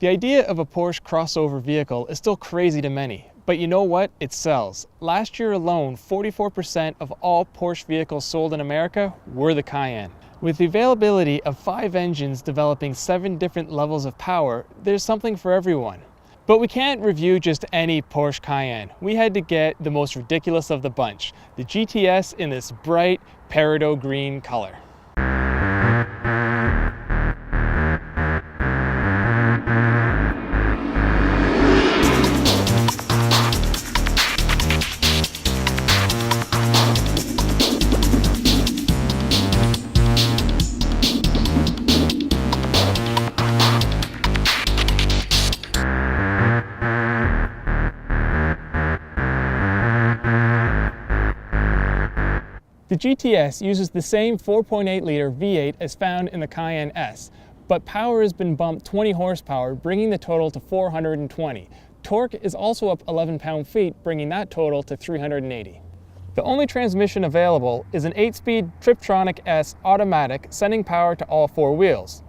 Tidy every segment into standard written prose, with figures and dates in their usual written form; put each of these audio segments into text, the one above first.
The idea of a Porsche crossover vehicle is still crazy to many, but you know what? It sells. Last year alone, 44% of all Porsche vehicles sold in America were the Cayenne. With the availability of 5 engines developing 7 different levels of power, there's something for everyone. But we can't review just any Porsche Cayenne. We had to get the most ridiculous of the bunch, the GTS in this bright peridot green color. The GTS uses the same 4.8-liter V8 as found in the Cayenne S, but power has been bumped 20 horsepower, bringing the total to 420. Torque is also up 11 pound-feet, bringing that total to 380. The only transmission available is an 8-speed Triptronic S automatic, sending power to all 4 wheels.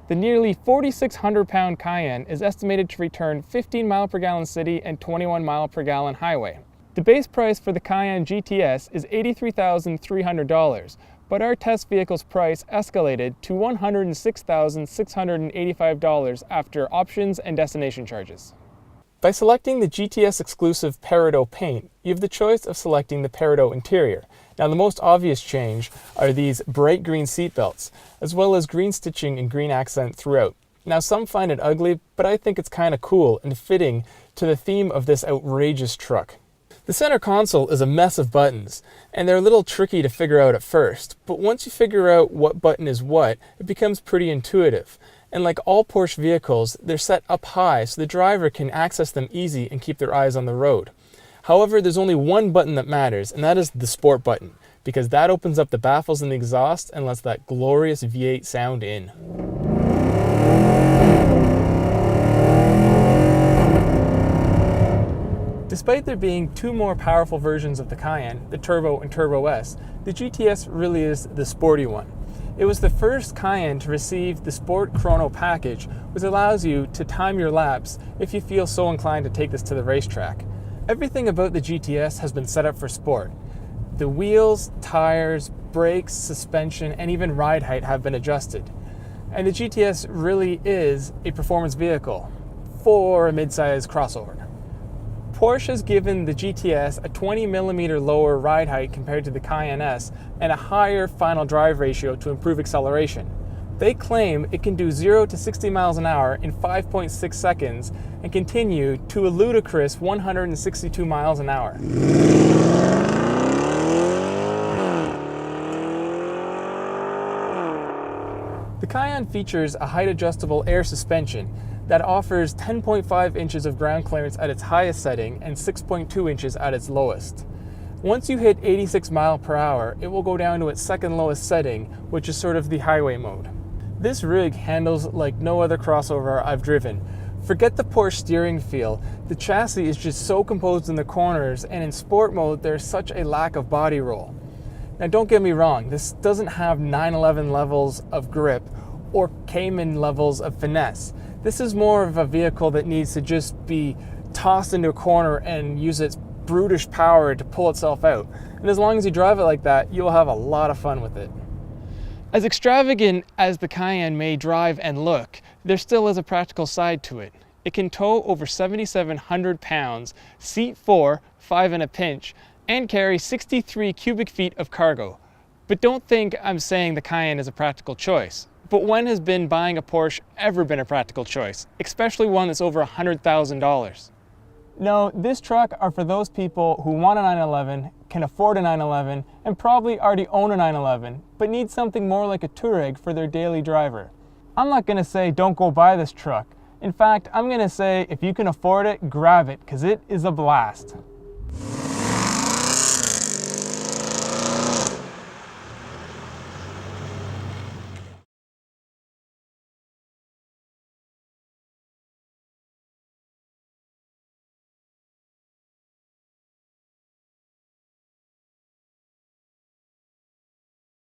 The nearly 4,600-pound Cayenne is estimated to return 15 mpg city and 21 mpg highway. The base price for the Cayenne GTS is $83,300, but our test vehicle's price escalated to $106,685 after options and destination charges. By selecting the GTS exclusive peridot paint, you have the choice of selecting the peridot interior. Now, the most obvious change are these bright green seatbelts, as well as green stitching and green accent throughout. Now, some find it ugly, but I think it's kind of cool and fitting to the theme of this outrageous truck. The center console is a mess of buttons, and they're a little tricky to figure out at first, but once you figure out what button is what, it becomes pretty intuitive. And like all Porsche vehicles, they're set up high so the driver can access them easy and keep their eyes on the road. However, there's only one button that matters, and that is the Sport button, because that opens up the baffles and the exhaust and lets that glorious V8 sound in. Despite there being 2 more powerful versions of the Cayenne, the Turbo and Turbo S, the GTS really is the sporty one. It was the first Cayenne to receive the Sport Chrono package, which allows you to time your laps if you feel so inclined to take this to the racetrack. Everything about the GTS has been set up for sport. The wheels, tires, brakes, suspension, and even ride height have been adjusted. And the GTS really is a performance vehicle for a mid-size crossover. Porsche has given the GTS a 20mm lower ride height compared to the Cayenne S and a higher final drive ratio to improve acceleration. They claim it can do 0 to 60 miles an hour in 5.6 seconds and continue to a ludicrous 162 miles an hour. The Cayenne features a height-adjustable air suspension that offers 10.5 inches of ground clearance at its highest setting and 6.2 inches at its lowest. Once you hit 86 miles per hour, it will go down to its second lowest setting, which is sort of the highway mode. This rig handles like no other crossover I've driven. Forget the Porsche steering feel, the chassis is just so composed in the corners, and in sport mode there's such a lack of body roll. Now, don't get me wrong, this doesn't have 911 levels of grip or Cayman levels of finesse. This is more of a vehicle that needs to just be tossed into a corner and use its brutish power to pull itself out. And as long as you drive it like that, you'll have a lot of fun with it. As extravagant as the Cayenne may drive and look, there still is a practical side to it. It can tow over 7,700 pounds, seat 4, 5 in a pinch, and carry 63 cubic feet of cargo. But don't think I'm saying the Cayenne is a practical choice. But when has buying a Porsche ever been a practical choice, especially one that's over $100,000? No, this truck are for those people who want a 911, can afford a 911, and probably already own a 911, but need something more like a Touareg for their daily driver. I'm not gonna say don't go buy this truck. In fact, I'm gonna say if you can afford it, grab it, because it is a blast.